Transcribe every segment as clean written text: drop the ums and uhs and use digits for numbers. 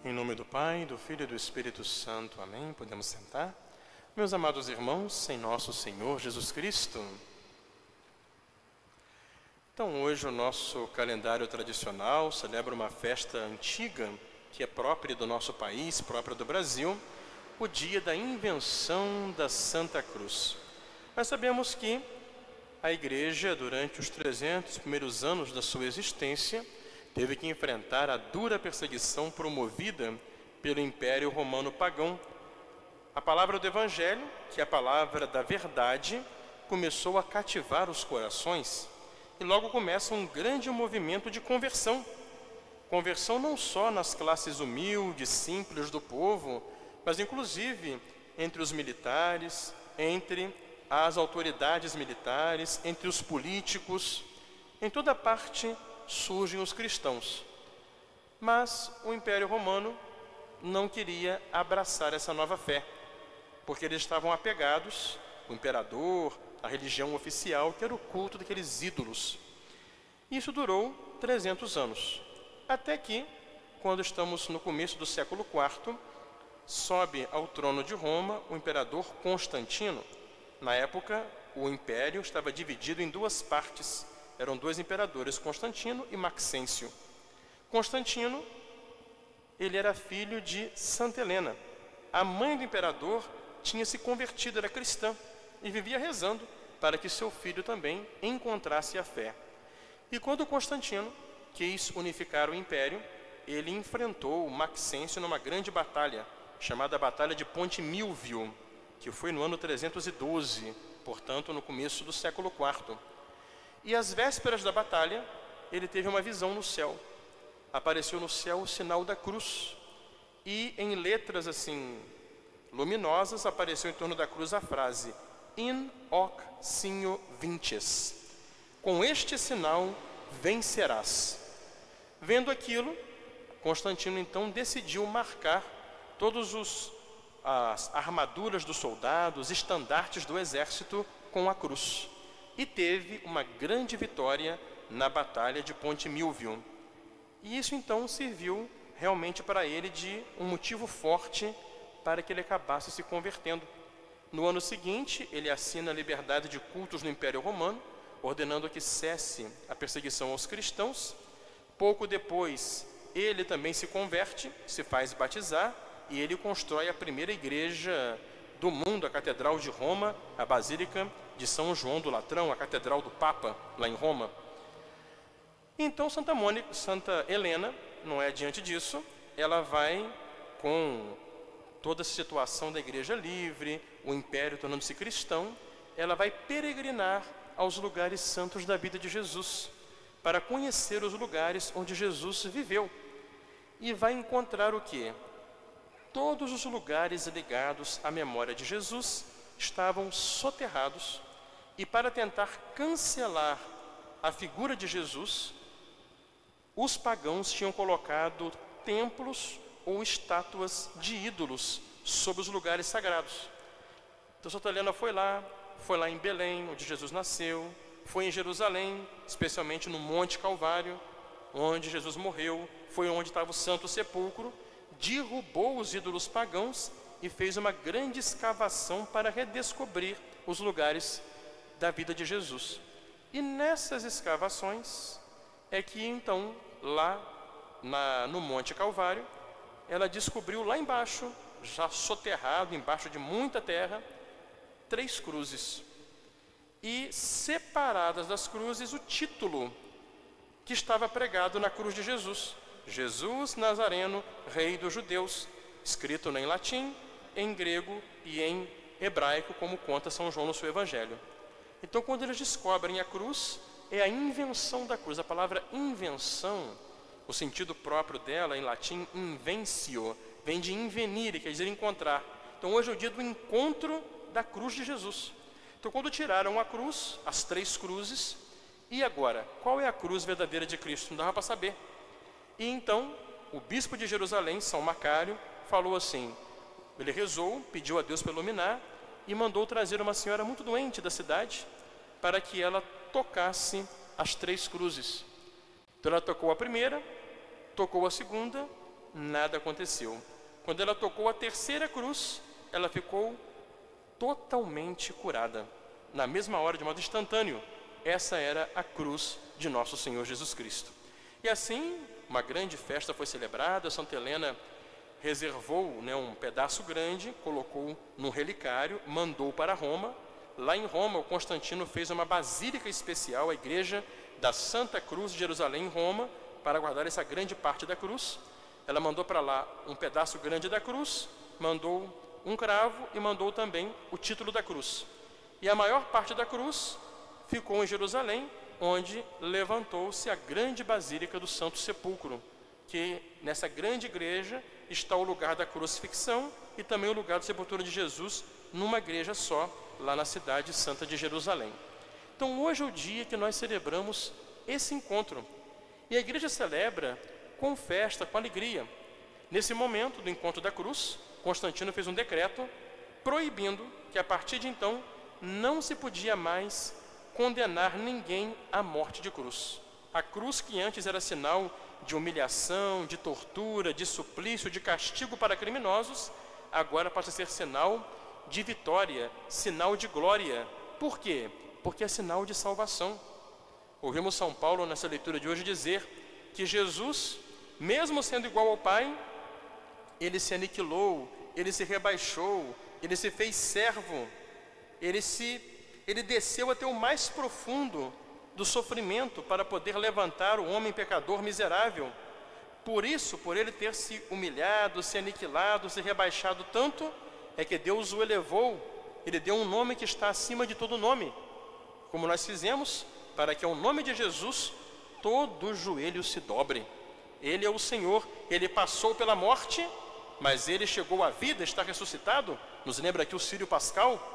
Em nome do Pai, do Filho e do Espírito Santo. Amém. Podemos sentar? Meus amados irmãos, em nosso Senhor Jesus Cristo. Então, hoje o nosso calendário tradicional celebra uma festa antiga, que é própria do nosso país, própria do Brasil, o dia da invenção da Santa Cruz. Nós sabemos que a Igreja, durante os 300 primeiros anos da sua existência, teve que enfrentar a dura perseguição promovida pelo Império Romano Pagão. A palavra do Evangelho, que é a palavra da verdade, começou a cativar os corações e logo começa um grande movimento de conversão. Conversão não só nas classes humildes, simples do povo, mas inclusive entre os militares, entre as autoridades militares, entre os políticos. Em toda parte surgem os cristãos. Mas o Império Romano não queria abraçar essa nova fé, porque eles estavam apegados ao imperador, à religião oficial, que era o culto daqueles ídolos. Isso durou 300 anos, até que, quando estamos no começo do século IV, sobe ao trono de Roma o imperador Constantino. Na época, o império estava dividido em duas partes. Eram dois imperadores, Constantino e Maxêncio. Constantino, ele era filho de Santa Helena. A mãe do imperador tinha se convertido, era cristã, e vivia rezando para que seu filho também encontrasse a fé. E quando Constantino quis unificar o império, ele enfrentou Maxêncio numa grande batalha, chamada Batalha de Ponte Milvio, que foi no ano 312, portanto no começo do século IV. E às vésperas da batalha, ele teve uma visão no céu. Apareceu no céu o sinal da cruz. E em letras assim luminosas apareceu em torno da cruz a frase In hoc signo vinces. Com este sinal vencerás. Vendo aquilo, Constantino então decidiu marcar todas as armaduras dos soldados, estandartes do exército com a cruz. E teve uma grande vitória na Batalha de Ponte Milvio. E isso então serviu realmente para ele de um motivo forte para que ele acabasse se convertendo. No ano seguinte, ele assina a liberdade de cultos no Império Romano, ordenando que cesse a perseguição aos cristãos. Pouco depois, ele também se converte, se faz batizar, e ele constrói a primeira igreja do mundo, a Catedral de Roma, a Basílica de São João do Latrão, a Catedral do Papa, lá em Roma. Então Santa Helena, não é diante disso, ela vai, com toda a situação da igreja livre, o império tornando-se cristão, ela vai peregrinar aos lugares santos da vida de Jesus, para conhecer os lugares onde Jesus viveu. E vai encontrar o quê? Todos os lugares ligados à memória de Jesus estavam soterrados, e para tentar cancelar a figura de Jesus, os pagãos tinham colocado templos ou estátuas de ídolos sobre os lugares sagrados. Então Santa Helena foi lá em Belém, onde Jesus nasceu, foi em Jerusalém, especialmente no Monte Calvário, onde Jesus morreu, foi onde estava o Santo Sepulcro, derrubou os ídolos pagãos e fez uma grande escavação para redescobrir os lugares da vida de Jesus. E nessas escavações é que então, lá no Monte Calvário, ela descobriu lá embaixo, já soterrado, embaixo de muita terra, 3 cruzes. E separadas das cruzes, o título que estava pregado na cruz de Jesus: Jesus Nazareno, Rei dos Judeus, escrito em latim, em grego e em hebraico, como conta São João no seu Evangelho. Então, quando eles descobrem a cruz, é a invenção da cruz. A palavra invenção, o sentido próprio dela, em latim, invencio, vem de invenire, quer dizer encontrar. Então, hoje é o dia do encontro da cruz de Jesus. Então, quando tiraram a cruz, as 3 cruzes, e agora, qual é a cruz verdadeira de Cristo? Não dava para saber. E então, o bispo de Jerusalém, São Macário, falou assim, ele rezou, pediu a Deus para iluminar, e mandou trazer uma senhora muito doente da cidade, para que ela tocasse as 3 cruzes. Então ela tocou a primeira, tocou a segunda, nada aconteceu. Quando ela tocou a terceira cruz, ela ficou totalmente curada. Na mesma hora, de modo instantâneo. Essa era a cruz de nosso Senhor Jesus Cristo. E assim, uma grande festa foi celebrada. Santa Helena reservou um pedaço grande, colocou num relicário, mandou para Roma. Lá em Roma, o Constantino fez uma basílica especial, a igreja da Santa Cruz de Jerusalém, em Roma, para guardar essa grande parte da cruz. Ela mandou para lá um pedaço grande da cruz, mandou um cravo e mandou também o título da cruz. E a maior parte da cruz ficou em Jerusalém, onde levantou-se a grande Basílica do Santo Sepulcro, que nessa grande igreja está o lugar da crucifixão e também o lugar da sepultura de Jesus, numa igreja só, lá na cidade santa de Jerusalém. Então hoje é o dia que nós celebramos esse encontro. E a igreja celebra com festa, com alegria. Nesse momento do encontro da cruz, Constantino fez um decreto proibindo que a partir de então não se podia mais condenar ninguém à morte de cruz. A cruz, que antes era sinal de humilhação, de tortura, de suplício, de castigo para criminosos, agora passa a ser sinal de vitória, sinal de glória. Por quê? Porque é sinal de salvação. Ouvimos São Paulo nessa leitura de hoje dizer que Jesus, mesmo sendo igual ao Pai, ele se aniquilou, ele se rebaixou, ele se fez servo, ele desceu até o mais profundo do sofrimento para poder levantar o homem pecador miserável. Por isso, por ele ter se humilhado, se aniquilado, se rebaixado tanto, é que Deus o elevou. Ele deu um nome que está acima de todo nome, como nós fizemos, para que ao nome de Jesus todo joelho se dobre. Ele é o Senhor, ele passou pela morte, mas ele chegou à vida, está ressuscitado. Nos lembra aqui o Círio Pascal.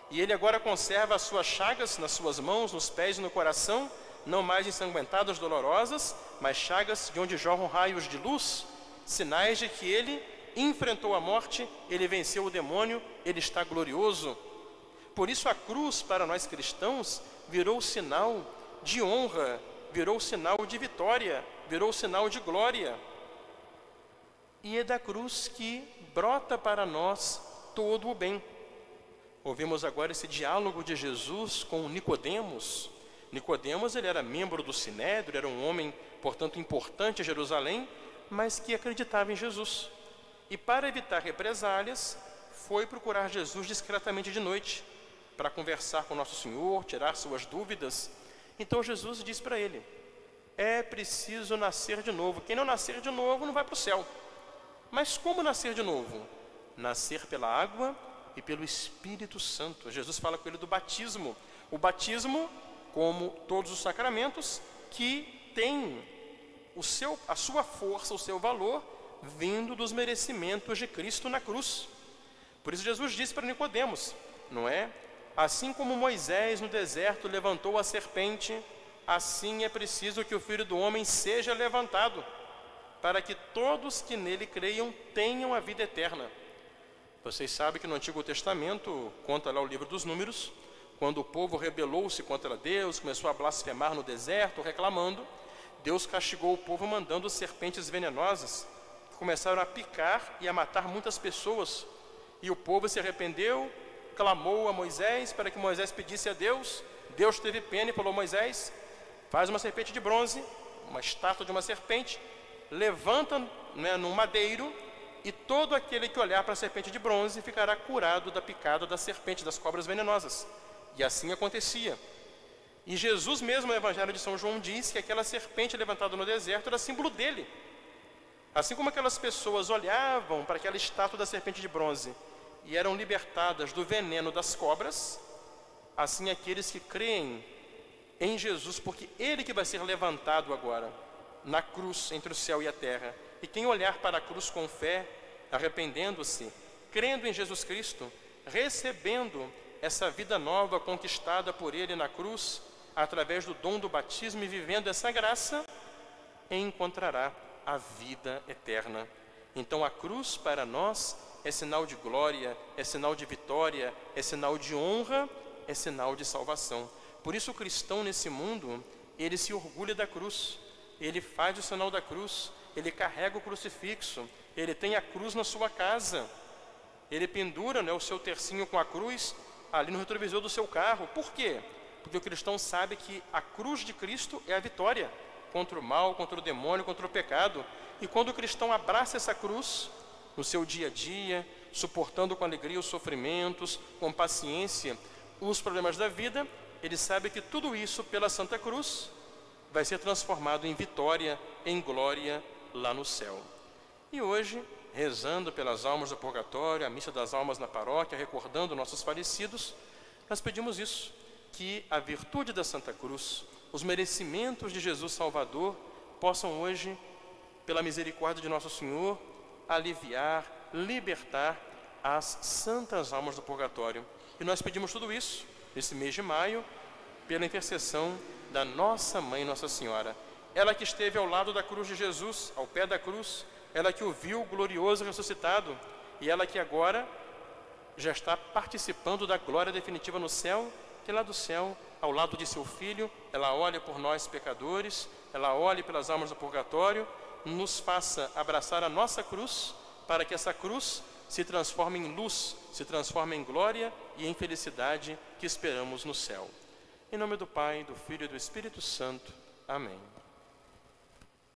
E ele agora conserva as suas chagas nas suas mãos, nos pés e no coração, não mais ensanguentadas, dolorosas, mas chagas de onde jorram raios de luz, sinais de que ele enfrentou a morte, ele venceu o demônio, ele está glorioso. Por isso a cruz, para nós cristãos, virou sinal de honra, virou sinal de vitória, virou sinal de glória. E é da cruz que brota para nós todo o bem. Ouvimos agora esse diálogo de Jesus com Nicodemos. Nicodemos, ele era membro do Sinédrio, era um homem, portanto, importante em Jerusalém, mas que acreditava em Jesus. E para evitar represálias, foi procurar Jesus discretamente de noite, para conversar com Nosso Senhor, tirar suas dúvidas. Então Jesus diz para ele: é preciso nascer de novo. Quem não nascer de novo não vai para o céu. Mas como nascer de novo? Nascer pela água e pelo Espírito Santo. Jesus fala com ele do batismo. O batismo, como todos os sacramentos, que tem a sua força, o seu valor, vindo dos merecimentos de Cristo na cruz. Por isso Jesus disse para Nicodemos, não é? Assim como Moisés no deserto levantou a serpente, assim é preciso que o Filho do Homem seja levantado, para que todos que nele creiam tenham a vida eterna. Vocês sabem que no Antigo Testamento, conta lá o livro dos Números, quando o povo rebelou-se contra Deus, começou a blasfemar no deserto, reclamando, Deus castigou o povo mandando serpentes venenosas, que começaram a picar e a matar muitas pessoas. E o povo se arrependeu, clamou a Moisés para que Moisés pedisse a Deus. Deus teve pena e falou: Moisés, faz uma serpente de bronze, uma estátua de uma serpente, levanta num madeiro, e todo aquele que olhar para a serpente de bronze ficará curado da picada da serpente, das cobras venenosas. E assim acontecia. E Jesus mesmo, no Evangelho de São João, diz que aquela serpente levantada no deserto era símbolo dele. Assim como aquelas pessoas olhavam para aquela estátua da serpente de bronze e eram libertadas do veneno das cobras, assim aqueles que creem em Jesus, porque ele que vai ser levantado agora na cruz entre o céu e a terra. E quem olhar para a cruz com fé, arrependendo-se, crendo em Jesus Cristo, recebendo essa vida nova conquistada por ele na cruz, através do dom do batismo e vivendo essa graça, encontrará a vida eterna. Então a cruz para nós é sinal de glória, é sinal de vitória, é sinal de honra, é sinal de salvação. Por isso o cristão nesse mundo, ele se orgulha da cruz, ele faz o sinal da cruz, ele carrega o crucifixo, ele tem a cruz na sua casa, ele pendura, né, o seu tercinho com a cruz ali no retrovisor do seu carro. Por quê? Porque o cristão sabe que a cruz de Cristo é a vitória contra o mal, contra o demônio, contra o pecado. E quando o cristão abraça essa cruz no seu dia a dia, suportando com alegria os sofrimentos, com paciência os problemas da vida, ele sabe que tudo isso pela Santa Cruz vai ser transformado em vitória, em glória lá no céu. E hoje, rezando pelas almas do purgatório, a missa das almas na paróquia, recordando nossos falecidos, nós pedimos isso, que a virtude da Santa Cruz, os merecimentos de Jesus Salvador, possam hoje, pela misericórdia de Nosso Senhor, aliviar, libertar as santas almas do purgatório. E nós pedimos tudo isso, nesse mês de maio, pela intercessão da nossa Mãe Nossa Senhora. Ela que esteve ao lado da cruz de Jesus, ao pé da cruz, ela que o viu glorioso ressuscitado, e ela que agora já está participando da glória definitiva no céu, que lá do céu, ao lado de seu Filho, ela olha por nós pecadores, ela olha pelas almas do purgatório, nos faça abraçar a nossa cruz, para que essa cruz se transforme em luz, se transforme em glória e em felicidade que esperamos no céu. Em nome do Pai, do Filho e do Espírito Santo. Amém.